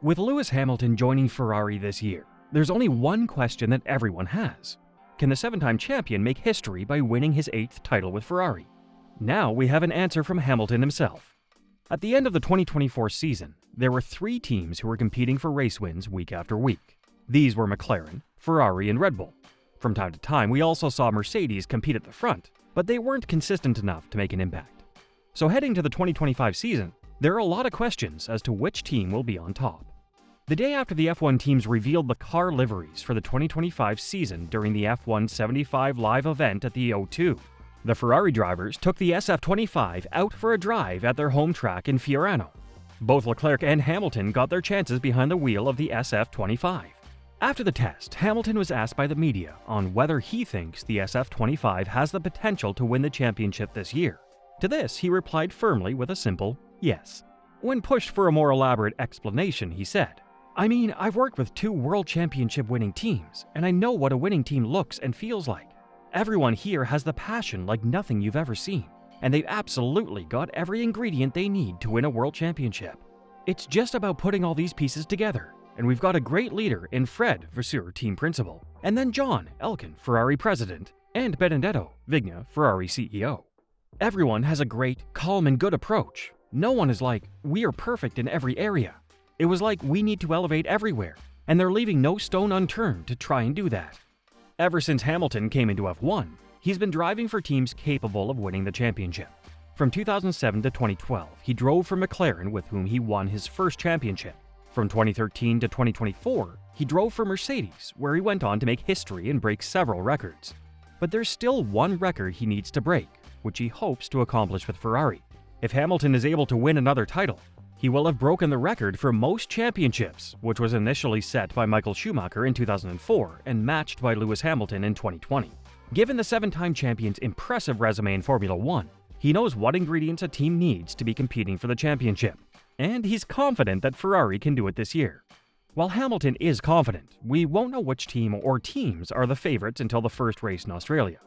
With Lewis Hamilton joining Ferrari this year, there's only one question that everyone has. Can the seven-time champion make history by winning his 8th title with Ferrari? Now we have an answer from Hamilton himself. At the end of the 2024 season, there were 3 teams who were competing for race wins week after week. These were McLaren, Ferrari, and Red Bull. From time to time, we also saw Mercedes compete at the front, but they weren't consistent enough to make an impact. So heading to the 2025 season, there are a lot of questions as to which team will be on top. The day after the F1 teams revealed the car liveries for the 2025 season during the F1-75 live event at the O2, the Ferrari drivers took the SF-25 out for a drive at their home track in Fiorano. Both Leclerc and Hamilton got their chances behind the wheel of the SF-25. After the test, Hamilton was asked by the media on whether he thinks the SF-25 has the potential to win the championship this year. To this, he replied firmly with a simple yes. When pushed for a more elaborate explanation, he said, "I mean, I've worked with 2 world championship winning teams, and I know what a winning team looks and feels like. Everyone here has the passion like nothing you've ever seen, and they've absolutely got every ingredient they need to win a world championship. It's just about putting all these pieces together, and we've got a great leader in Fred, vasseur, team principal, and then John Elkann, Ferrari president, and Benedetto Vigna, Ferrari CEO. Everyone has a great, calm, and good approach. No one is like, we are perfect in every area. It was like we need to elevate everywhere, and they're leaving no stone unturned to try and do that." Ever since Hamilton came into F1, he's been driving for teams capable of winning the championship. From 2007 to 2012, he drove for McLaren, with whom he won his first championship. From 2013 to 2024, he drove for Mercedes, where he went on to make history and break several records. But there's still one record he needs to break, which he hopes to accomplish with Ferrari. If Hamilton is able to win another title, he will have broken the record for most championships, which was initially set by Michael Schumacher in 2004 and matched by Lewis Hamilton in 2020. Given the 7-time champion's impressive resume in Formula 1, he knows what ingredients a team needs to be competing for the championship, and he's confident that Ferrari can do it this year. While Hamilton is confident, we won't know which team or teams are the favorites until the first race in Australia.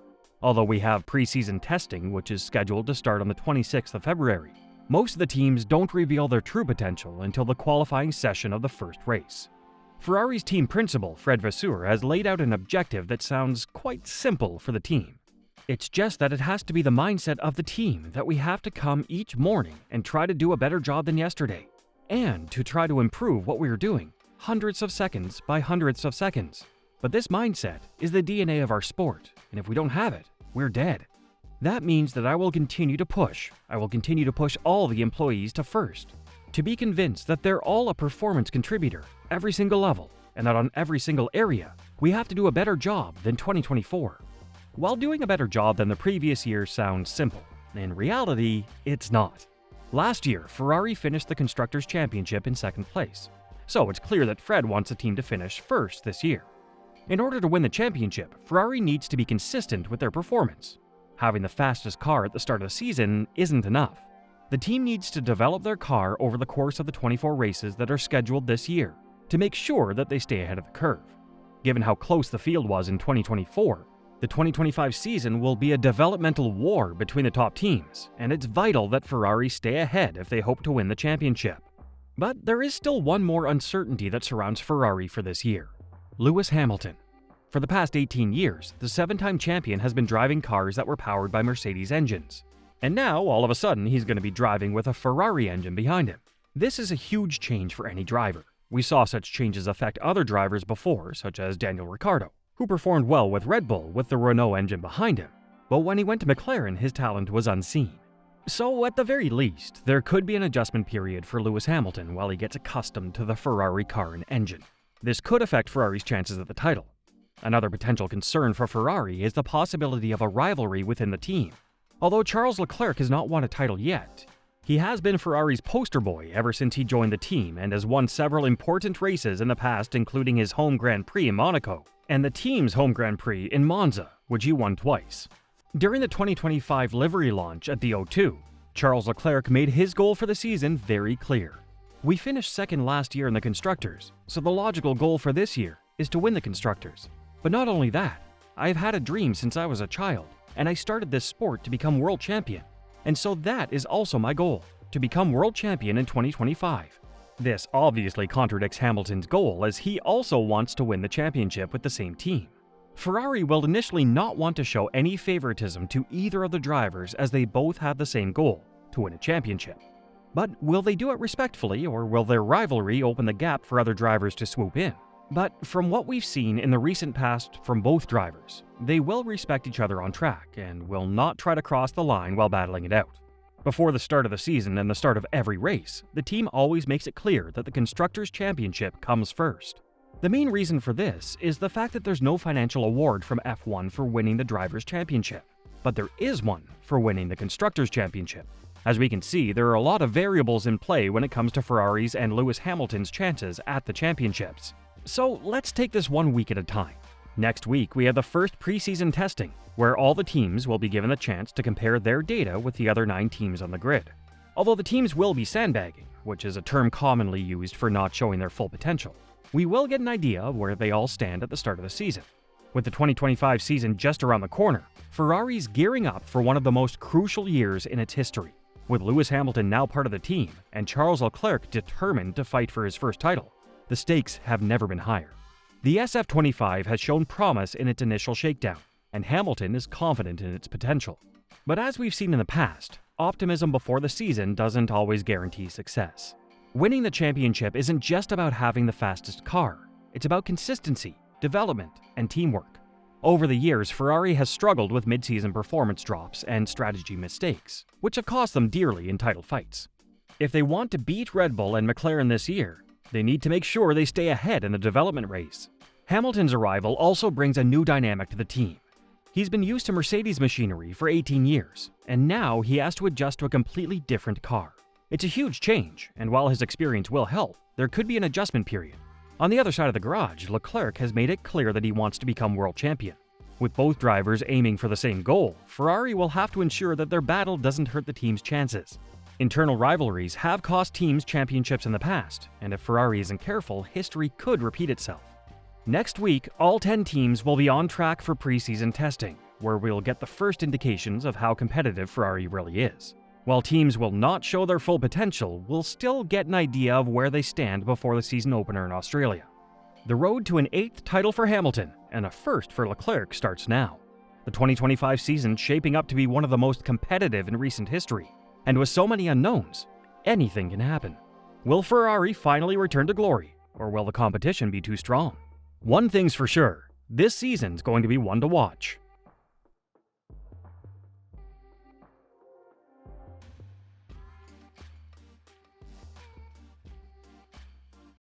Although we have pre-season testing, which is scheduled to start on the 26th of February, most of the teams don't reveal their true potential until the qualifying session of the first race. Ferrari's team principal, Fred Vasseur, has laid out an objective that sounds quite simple for the team. It's just that it has to be the mindset of the team that we have to come each morning and try to do a better job than yesterday, and to try to improve what we are doing, hundredths of seconds by hundredths of seconds. But this mindset is the DNA of our sport, and if we don't have it, we're dead. That means that I will continue to push. I will continue to push all the employees to first, to be convinced that they're all a performance contributor, every single level, and that on every single area, we have to do a better job than 2024. While doing a better job than the previous year sounds simple, in reality, it's not. Last year, Ferrari finished the Constructors' Championship in 2nd place, so it's clear that Fred wants the team to finish first this year. In order to win the championship, Ferrari needs to be consistent with their performance. Having the fastest car at the start of the season isn't enough. The team needs to develop their car over the course of the 24 races that are scheduled this year to make sure that they stay ahead of the curve. Given how close the field was in 2024, the 2025 season will be a developmental war between the top teams, and it's vital that Ferrari stay ahead if they hope to win the championship. But there is still one more uncertainty that surrounds Ferrari for this year: Lewis Hamilton. For the past 18 years, the 7-time champion has been driving cars that were powered by Mercedes engines. And now, all of a sudden, he's going to be driving with a Ferrari engine behind him. This is a huge change for any driver. We saw such changes affect other drivers before, such as Daniel Ricciardo, who performed well with Red Bull with the Renault engine behind him. But when he went to McLaren, his talent was unseen. So at the very least, there could be an adjustment period for Lewis Hamilton while he gets accustomed to the Ferrari car and engine. This could affect Ferrari's chances at the title. Another potential concern for Ferrari is the possibility of a rivalry within the team. Although Charles Leclerc has not won a title yet, he has been Ferrari's poster boy ever since he joined the team and has won several important races in the past, including his home Grand Prix in Monaco and the team's home Grand Prix in Monza, which he won twice. During the 2025 livery launch at the O2, Charles Leclerc made his goal for the season very clear. We finished second last year in the Constructors, so the logical goal for this year is to win the Constructors. But not only that, I've had a dream since I was a child, and I started this sport to become world champion. And so that is also my goal, to become world champion in 2025. This obviously contradicts Hamilton's goal, as he also wants to win the championship with the same team. Ferrari will initially not want to show any favoritism to either of the drivers, as they both have the same goal, to win a championship. But will they do it respectfully, or will their rivalry open the gap for other drivers to swoop in? But from what we've seen in the recent past from both drivers, they will respect each other on track and will not try to cross the line while battling it out. Before the start of the season and the start of every race, the team always makes it clear that the Constructors' Championship comes first. The main reason for this is the fact that there's no financial award from F1 for winning the Drivers' Championship, but there is one for winning the Constructors' Championship. As we can see, there are a lot of variables in play when it comes to Ferrari's and Lewis Hamilton's chances at the championships. So let's take this 1 week at a time. Next week, we have the first preseason testing, where all the teams will be given the chance to compare their data with the other 9 teams on the grid. Although the teams will be sandbagging, which is a term commonly used for not showing their full potential, we will get an idea of where they all stand at the start of the season. With the 2025 season just around the corner, Ferrari's gearing up for one of the most crucial years in its history. With Lewis Hamilton now part of the team, and Charles Leclerc determined to fight for his first title, the stakes have never been higher. The SF-25 has shown promise in its initial shakedown, and Hamilton is confident in its potential. But as we've seen in the past, optimism before the season doesn't always guarantee success. Winning the championship isn't just about having the fastest car, it's about consistency, development, and teamwork. Over the years, Ferrari has struggled with mid-season performance drops and strategy mistakes, which have cost them dearly in title fights. If they want to beat Red Bull and McLaren this year, they need to make sure they stay ahead in the development race. Hamilton's arrival also brings a new dynamic to the team. He's been used to Mercedes machinery for 18 years, and now he has to adjust to a completely different car. It's a huge change, and while his experience will help, there could be an adjustment period. On the other side of the garage, Leclerc has made it clear that he wants to become world champion. With both drivers aiming for the same goal, Ferrari will have to ensure that their battle doesn't hurt the team's chances. Internal rivalries have cost teams championships in the past, and if Ferrari isn't careful, history could repeat itself. Next week, all 10 teams will be on track for preseason testing, where we'll get the first indications of how competitive Ferrari really is. While teams will not show their full potential, we'll still get an idea of where they stand before the season opener in Australia. The road to an 8th title for Hamilton, and a first for Leclerc, starts now. The 2025 season shaping up to be one of the most competitive in recent history, and with so many unknowns, anything can happen. Will Ferrari finally return to glory, or will the competition be too strong? One thing's for sure, this season's going to be one to watch.